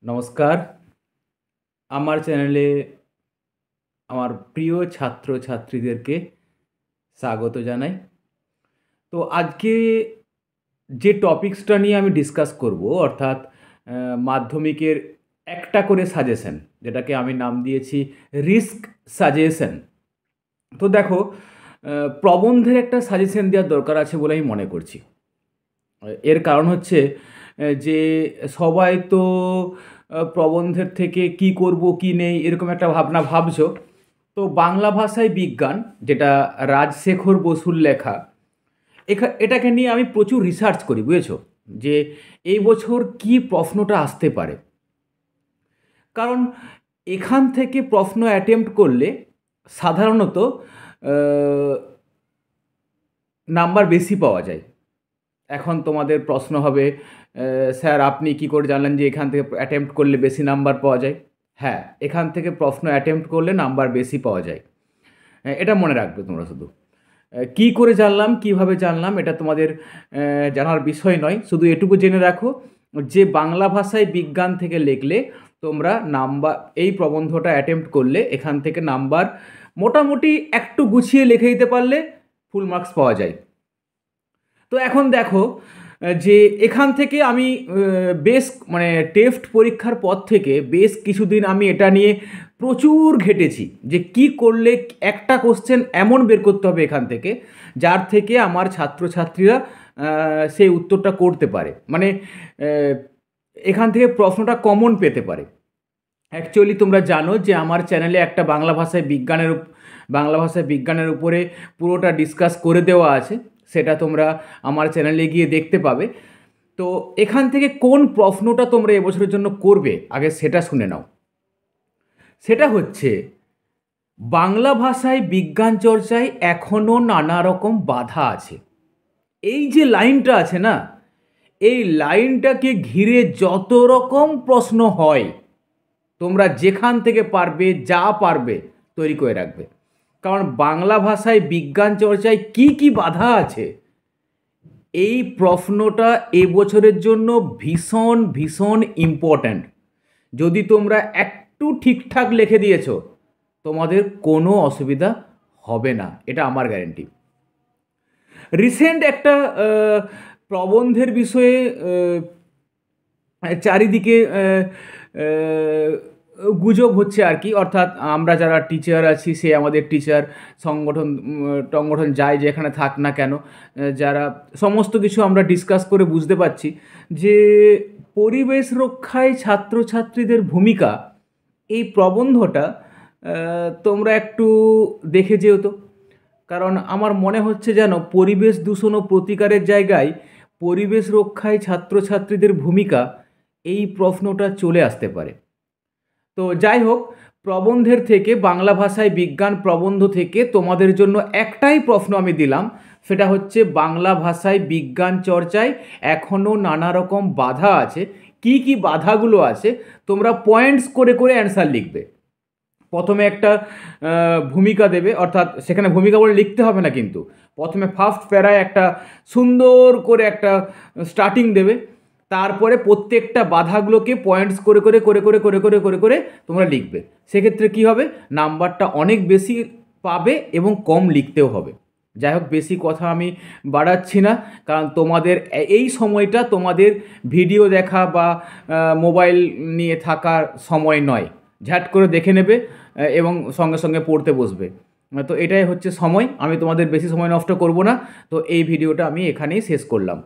নমস্কার। আমার চ্যানেলে আমার প্রিয় ছাত্রছাত্রীদেরকে স্বাগত জানাই। তো আজকে যে টপিকসটা নিয়ে আমি ডিসকাস করব, অর্থাৎ মাধ্যমিকের একটা করে সাজেশন, যেটাকে আমি নাম দিয়েছি রিস্ক সাজেশন। তো দেখো, প্রবন্ধের একটা সাজেশন দেওয়ার দরকার আছে বলে আমি মনে করছি। এর কারণ হচ্ছে যে সবাই তো প্রবন্ধের থেকে কি করব কি নেই এরকম একটা ভাবনা ভাবছো। তো বাংলা ভাষায় বিজ্ঞান, যেটা রাজশেখর বসুর লেখা, এটাকে নিয়ে আমি প্রচুর রিসার্চ করি, বুঝেছো, যে এই বছর কি প্রশ্নটা আসতে পারে। কারণ এখান থেকে প্রশ্ন অ্যাটেম্প্ট করলে সাধারণত নাম্বার বেশি পাওয়া যায়। এখন তোমাদের প্রশ্ন হবে, স্যার আপনি কি করে জানলেন যে এখান থেকে অ্যাটেম্প্ট করলে বেশি নাম্বার পাওয়া যায়? হ্যাঁ, এখান থেকে প্রশ্ন অ্যাটেম্প্ট করলে নাম্বার বেশি পাওয়া যায়। এটা মনে রাখবে তোমরা শুধু। কি করে জানলাম, কিভাবে জানলাম, এটা তোমাদের জানার বিষয় নয়। শুধু এটুকু জেনে রাখো যে বাংলা ভাষায় বিজ্ঞান থেকে লিখলে তোমরা নাম্বার, এই প্রবন্ধটা অ্যাটেম্প্ট করলে এখান থেকে নাম্বার মোটামুটি একটু গুছিয়ে লিখে দিতে পারলে ফুল মার্কস পাওয়া যায়। তো এখন দেখো, যে এখান থেকে আমি বেশ মানে টেস্ট পরীক্ষার পর থেকে বেশ কিছুদিন আমি এটা নিয়ে প্রচুর ঘেটেছি যে কি করলে একটা কোশ্চেন এমন বের করতে হবে এখান থেকে যার থেকে আমার ছাত্রছাত্রীরা সেই উত্তরটা করতে পারে, মানে এখান থেকে প্রশ্নটা কমন পেতে পারে। অ্যাকচুয়ালি তোমরা জানো যে আমার চ্যানেলে একটা বাংলা ভাষায় বিজ্ঞানের উপরে পুরোটা ডিসকাস করে দেওয়া আছে, সেটা তোমরা আমার চ্যানেলে গিয়ে দেখতে পাবে। তো এখান থেকে কোন প্রশ্নটা তোমরা এবছরের জন্য করবে আগে সেটা শুনে নাও। সেটা হচ্ছে, বাংলা ভাষায় বিজ্ঞান চর্চায় এখনও নানা রকম বাধা আছে। এই যে লাইনটা আছে না, এই লাইনটাকে ঘিরে যত রকম প্রশ্ন হয় তোমরা যেখান থেকে পারবে যা পারবে তৈরি করে রাখবে। কারণ বাংলা ভাষায় বিজ্ঞান চর্চায় কি কি বাধা আছে, এই প্রশ্নটা এবছরের জন্য ভীষণ ভীষণ ইম্পর্ট্যান্ট। যদি তোমরা একটু ঠিকঠাক লিখে দিয়েছো তোমাদের কোনো অসুবিধা হবে না, এটা আমার গ্যারেন্টি। রিসেন্ট একটা প্রবন্ধের বিষয়ে চারিদিকে গুজব হচ্ছে আর কি, অর্থাৎ আমরা যারা টিচার আছি, সে আমাদের টিচার সংগঠন যায় যেখানে থাক না কেন, যারা সমস্ত কিছু আমরা ডিসকাস করে বুঝতে পারছি যে পরিবেশ রক্ষায় ছাত্রছাত্রীদের ভূমিকা, এই প্রবন্ধটা তোমরা একটু দেখে যেও তো। কারণ আমার মনে হচ্ছে যেন পরিবেশ দূষণ ও প্রতিকারের জায়গায় পরিবেশ রক্ষায় ছাত্রছাত্রীদের ভূমিকা, এই প্রশ্নটা চলে আসতে পারে। তো যাই হোক, প্রবন্ধের থেকে, বাংলা ভাষায় বিজ্ঞান প্রবন্ধ থেকে তোমাদের জন্য একটাই প্রশ্ন আমি দিলাম, সেটা হচ্ছে বাংলা ভাষায় বিজ্ঞান চর্চায় এখনও নানা রকম বাধা আছে। কি কি বাধাগুলো আছে তোমরা পয়েন্টস করে করে অ্যান্সার লিখবে। প্রথমে একটা ভূমিকা দেবে, অর্থাৎ সেখানে ভূমিকা বলে লিখতে হবে না, কিন্তু প্রথমে ফার্স্ট প্যারায় একটা সুন্দর করে একটা স্টার্টিং দেবে, তারপরে প্রত্যেকটা বাধাগুলোকে পয়েন্টস করে করে করে করে করে করে করে করে তোমরা লিখবে। সেক্ষেত্রে কি হবে, নাম্বারটা অনেক বেশি পাবে এবং কম লিখতেও হবে। যাই হোক, বেশি কথা আমি বাড়াচ্ছি না, কারণ তোমাদের এই সময়টা তোমাদের ভিডিও দেখা বা মোবাইল নিয়ে থাকার সময় নয়। ঝ্যাট করে দেখে নেবে এবং সঙ্গে সঙ্গে পড়তে বসবে। তো এটাই হচ্ছে সময়, আমি তোমাদের বেশি সময় নষ্ট করব না। তো এই ভিডিওটা আমি এখানেই শেষ করলাম।